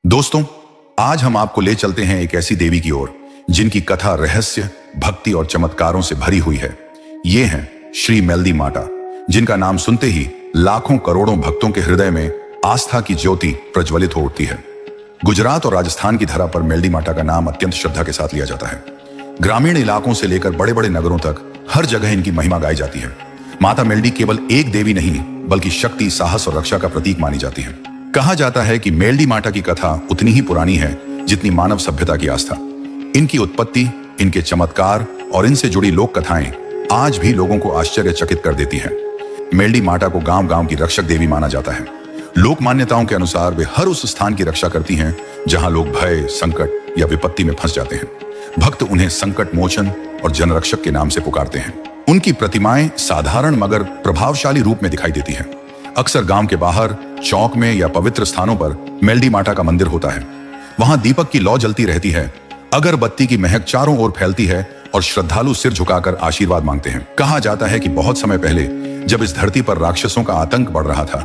दोस्तों, आज हम आपको ले चलते हैं एक ऐसी देवी की ओर जिनकी कथा रहस्य, भक्ति और चमत्कारों से भरी हुई है। ये हैं श्री मेलदी माता, जिनका नाम सुनते ही लाखों करोड़ों भक्तों के हृदय में आस्था की ज्योति प्रज्वलित हो उठती है। गुजरात और राजस्थान की धरा पर मेलदी माता का नाम अत्यंत श्रद्धा के साथ लिया जाता है। ग्रामीण इलाकों से लेकर बड़े बड़े नगरों तक हर जगह इनकी महिमा गाई जाती है। माता मेलदी केवल एक देवी नहीं, बल्कि शक्ति, साहस और रक्षा का प्रतीक मानी जाती है। कहा जाता है कि मेलदी माता की कथा उतनी ही पुरानी है जितनी मानव सभ्यता की आस्था। इनकी उत्पत्ति, इनके चमत्कार और इनसे जुड़ी लोक कथाएं आज भी लोगों को आश्चर्यचकित कर देती हैं। मेलदी माता को गांव गांव की रक्षक देवी माना जाता है। लोक मान्यताओं के अनुसार वे हर उस स्थान की रक्षा करती हैं जहां लोग भय, संकट या विपत्ति में फंस जाते हैं। भक्त उन्हें संकट मोचन और जनरक्षक के नाम से पुकारते हैं। उनकी प्रतिमाएं साधारण मगर प्रभावशाली रूप में दिखाई देती हैं। अक्सर गांव के बाहर, चौक में या पवित्र स्थानों पर मेलदी माता का मंदिर होता है। वहां दीपक की लौ जलती रहती है, अगरबत्ती की महक चारों ओर फैलती है और श्रद्धालु सिर झुकाकर आशीर्वाद मांगते हैं। कहा जाता है कि बहुत समय पहले जब इस धरती पर राक्षसों का आतंक बढ़ रहा था,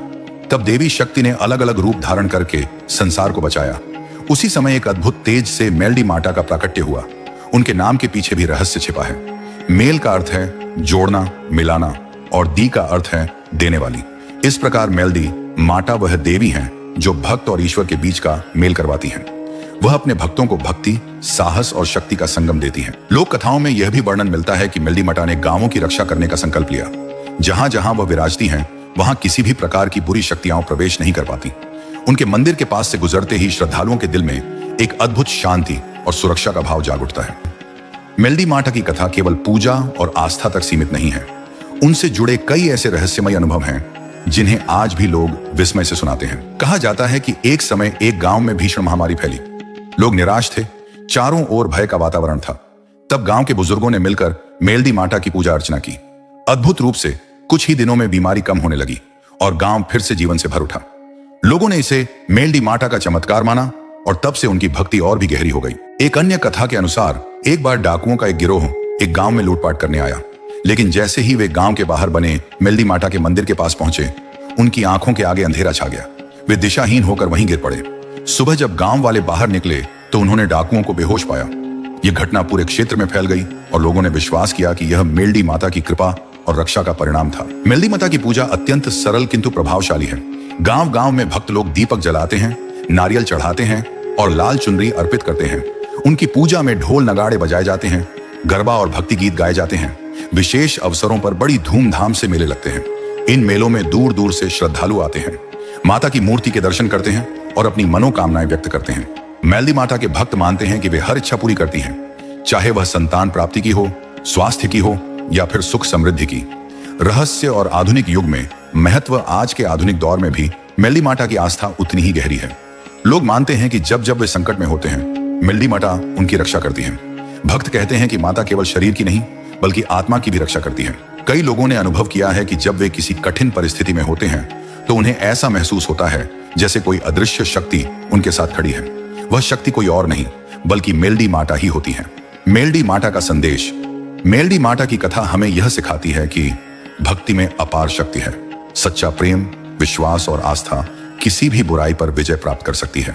तब देवी शक्ति ने अलग अलग रूप धारण करके संसार को बचाया। उसी समय एक अद्भुत तेज से मेलदी माता का प्राकट्य हुआ। उनके नाम के पीछे भी रहस्य छिपा है। मेल का अर्थ है जोड़ना, मिलाना, और दी का अर्थ है देने वाली। इस प्रकार मेलदी माता वह देवी हैं जो भक्त और ईश्वर के बीच का मेल करवाती हैं। वह अपने भक्तों को भक्ति, साहस और शक्ति का संगम देती हैं। लोक कथाओं में यह भी वर्णन मिलता है कि मेलदी माता ने गांवों की रक्षा करने का संकल्प लिया। जहां जहां वह विराजती हैं, वहां किसी भी प्रकार की बुरी शक्तियां प्रवेश नहीं कर पाती। उनके मंदिर के पास से गुजरते ही श्रद्धालुओं के दिल में एक अद्भुत शांति और सुरक्षा का भाव जाग उठता है। मेलदी माता की कथा केवल पूजा और आस्था तक सीमित नहीं है। उनसे जुड़े कई ऐसे रहस्यमय अनुभव हैं जिन्हें आज भी लोग विस्मय से सुनाते हैं। कहा जाता है कि एक समय एक गांव में भीषण महामारी फैली। लोग निराश थे, चारों ओर भय का वातावरण था। तब गांव के बुजुर्गों ने मिलकर मेलदी माता की पूजा अर्चना की। अद्भुत रूप से कुछ ही दिनों में बीमारी कम होने लगी और गांव फिर से जीवन से भर उठा। लोगों ने इसे मेलदी माता का चमत्कार माना और तब से उनकी भक्ति और भी गहरी हो गई। एक अन्य कथा के अनुसार एक बार डाकुओं का एक गिरोह एक गांव में लूटपाट करने आया, लेकिन जैसे ही वे गांव के बाहर बने मेलदी माता के मंदिर के पास पहुंचे, उनकी आंखों के आगे अंधेरा छा गया। वे दिशाहीन होकर वहीं गिर पड़े। सुबह जब गांव वाले बाहर निकले तो उन्होंने डाकुओं को बेहोश पाया। यह घटना पूरे क्षेत्र में फैल गई और लोगों ने विश्वास किया कि यह मेलदी माता की कृपा और रक्षा का परिणाम था। मेलदी माता की पूजा अत्यंत सरल किंतु प्रभावशाली है। गांव गांव में भक्त लोग दीपक जलाते हैं, नारियल चढ़ाते हैं और लाल चुनरी अर्पित करते हैं। उनकी पूजा में ढोल नगाड़े बजाए जाते हैं, गरबा और भक्ति गीत गाए जाते हैं। विशेष अवसरों पर बड़ी धूमधाम से मेले लगते हैं। इन मेलों में दूर दूर से श्रद्धालु आते हैं, माता की मूर्ति के दर्शन करते हैं और अपनी मनोकामनाएं व्यक्त करते हैं। मेलदी माता के भक्त मानते हैं कि वे हर इच्छा पूरी करती हैं, चाहे वह संतान प्राप्ति की हो, स्वास्थ्य की हो या फिर सुख समृद्धि की। रहस्य और आधुनिक युग में महत्व आज के आधुनिक दौर में भी मेलदी माता की आस्था उतनी ही गहरी है। लोग मानते हैं कि जब जब वे संकट में होते हैं, मेलदी माता उनकी रक्षा करती हैं। भक्त कहते हैं कि माता केवल शरीर की नहीं बल्कि आत्मा की भी रक्षा करती है। कई लोगों ने अनुभव किया है कि जब वे किसी कठिन परिस्थिति में होते हैं तो उन्हें ऐसा महसूस होता है जैसे कोई अदृश्य शक्ति उनके साथ खड़ी है। वह शक्ति कोई और नहीं बल्कि मेलदी माता ही होती है। मेलदी माता का संदेश। मेलदी माता की कथा हमें यह सिखाती है कि भक्ति में अपार शक्ति है। सच्चा प्रेम, विश्वास और आस्था किसी भी बुराई पर विजय प्राप्त कर सकती है।